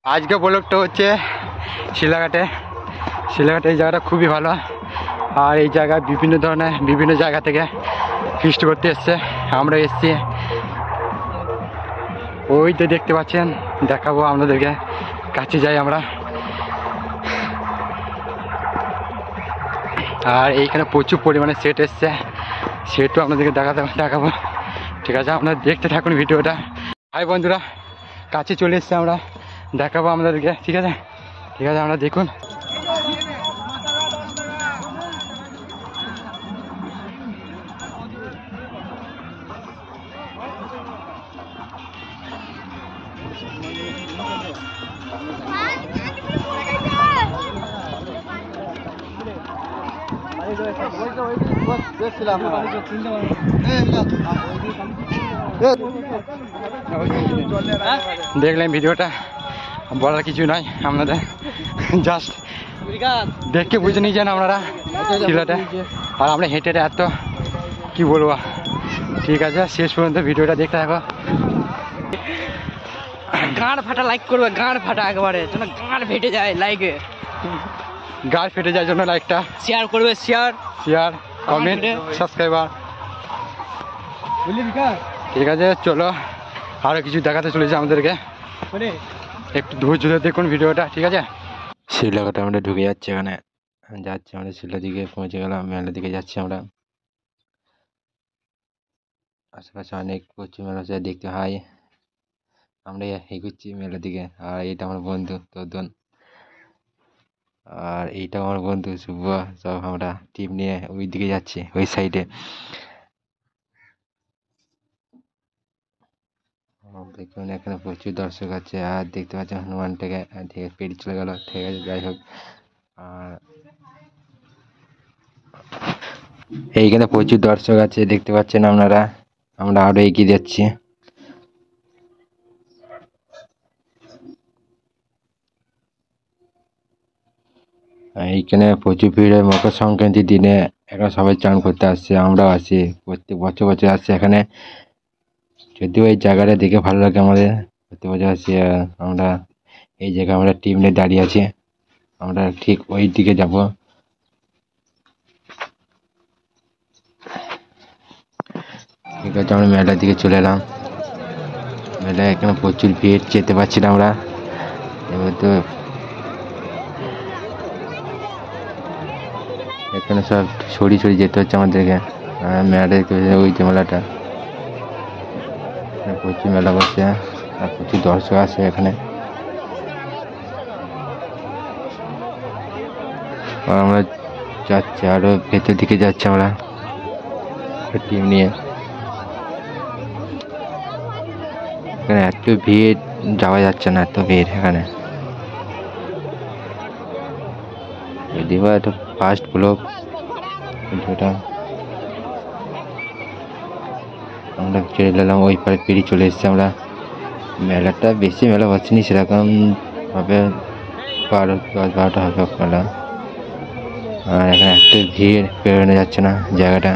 আজকে ব্লগটা হচ্ছে শিলাঘাটে। শিলাঘাটে এই জায়গাটা খুবই ভালো, আর এই জায়গায় বিভিন্ন ধরনের বিভিন্ন জায়গা থেকে ফিস্ট করতে এসছে। আমরা এসছি, ওইতে দেখতে পাচ্ছেন, দেখাবো আপনাদেরকে, কাছে যাই আমরা। আর এইখানে প্রচুর পরিমাণে সেট এসছে, সেটও আপনাদেরকে দেখাবো। ঠিক আছে, আপনারা দেখতে থাকুন ভিডিওটা। হাই বন্ধুরা, কাছে চলে এসছে, আমরা দেখাবো আপনাদেরকে। ঠিক আছে, ঠিক আছে, আমরা দেখুন। দেখলেন ভিডিওটা, বলার কিছু নাই আপনাদের, জাস্ট দেখে বুঝে নিয়ে যান আপনারা শিলাটা। আর আমরা হেঁটে এত কি বলবো। ঠিক আছে, শেষ পর্যন্ত ভিডিওটা দেখতে থাকো। গাঁড় ফাটা লাইক করবে, গাঁড় ফাটা একবারে, যেন গাঁড় ফেটে যায় লাইকে। গাড় ফেটে যাওয়ার জন্য লাইকটা শেয়ার করবে, শেয়ার কমেন্ট সাবস্ক্রাইবার। ঠিক আছে, চলো আরো কিছু দেখাতে চলেছে আমাদেরকে, একটু ধৈর্য ধরে দেখুন ভিডিওটা। ঠিক আছে, শিলাঘাটে আমরা ঢুকে যাচ্ছি, এখানে যাচ্ছি আমরা শিলার দিকে, পৌঁছে গেলাম, মেলার দিকে যাচ্ছি আমরা। আশেপাশে অনেক প্রচুর মেলা দেখতে হয়, আমরা এগোচ্ছি মেলার দিকে। আর এইটা আমার বন্ধু তদ্দন, আর এইটা আমার বন্ধু শুভ। সব আমরা টিম নিয়ে ওই দিকে যাচ্ছি, ওই সাইডে। দেখুন এখানে প্রচুর দর্শক আছে, আর দেখতে পাচ্ছেন হনুমানটাকে, ঠিক আছে পেরিয়ে চলে গেল। ঠিক আছে, যাই হোক। আর এইখানে প্রচুর দর্শক আছে, দেখতে পাচ্ছেন আপনারা। আমরা আরো এগিয়ে যাচ্ছি। এইখানে প্রচুর ভিড় হয় মকর সংক্রান্তির দিনে, এখানে সবাই চান করতে আসছে, আমরাও আসি, প্রত্যেক বছর বছর আসছি এখানে। যদিও এই জায়গাটা দেখে ভালো লাগে আমাদের, প্রত্যেক বছর আসছি। আমরা এই জায়গায় আমরা টিম নিয়ে দাঁড়িয়ে আছি, আমরা ঠিক ওই দিকে যাব। ঠিক আছে, আমরা মেলার দিকে চলে এলাম। মেলায় এখানে প্রচুর ভিড়, যেতে পারছি না আমরা। এবার তো এখানে সব ছড়িয়ে যেতে হচ্ছে আমাদেরকে। মেলাটা দেখতে পাচ্ছি, ওই যে মেলাটা, প্রচুর মেলা বসছে, আর প্রচুর দর্শক আছে এখানে। আমরা যাচ্ছি, আরো ভেতর দিকে যাচ্ছি আমরা টিম নিয়ে। এখানে এত ভিড়, যাওয়া যাচ্ছে না, এত ভিড় এখানে। যদিও এটা ফার্স্ট ব্লগ, যেটা আমরা চলে এলাম ওই পারে, পেরিয়ে চলে এসেছি আমরা। মেলাটা বেশি মেলা হচ্ছে না, সেরকম হবে 10-12টা হবে মেলা। আর এখানে এত ভিড়, পেরোনো যাচ্ছে না জায়গাটা।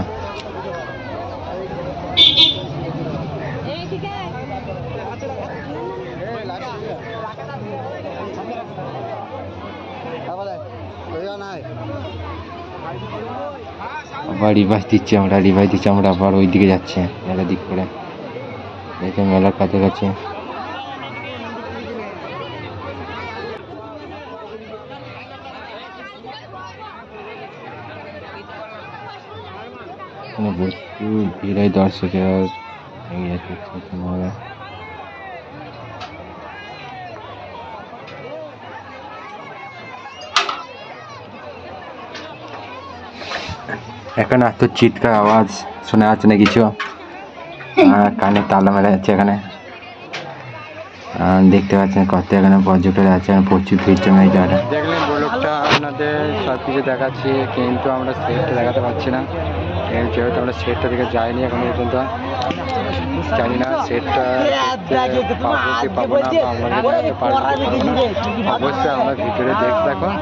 আবার রিভাইস দিচ্ছি আমরা, আবার ওই দিকে যাচ্ছি মেলার দিক করে। দেখে মেলার কাছাকাছি প্রচুর ভিড় হয়, দর্শকেরা এখন এত চিৎকার আওয়াজ শোনা যাচ্ছে না কিছু, কানে তালা মেলা যাচ্ছে এখানে। দেখতে পাচ্ছেন কত এখানে পর্যটক আছে, প্রচুর ভিড় জমে এই জায়গাটা। দেখলেন ব্লগটা আপনাদের সব কিছু দেখাচ্ছি, কিন্তু আমরা সেটটা দেখাতে পারছি না, যেহেতু আমরা সেটটা দিকে যাইনি এখন পর্যন্ত। জানি না সেটটা পাবো কি পাবো না, বা আমাদের পারবো কি পারবো না। অবশ্যই আমরা ভিতরে দেখতে থাকুন।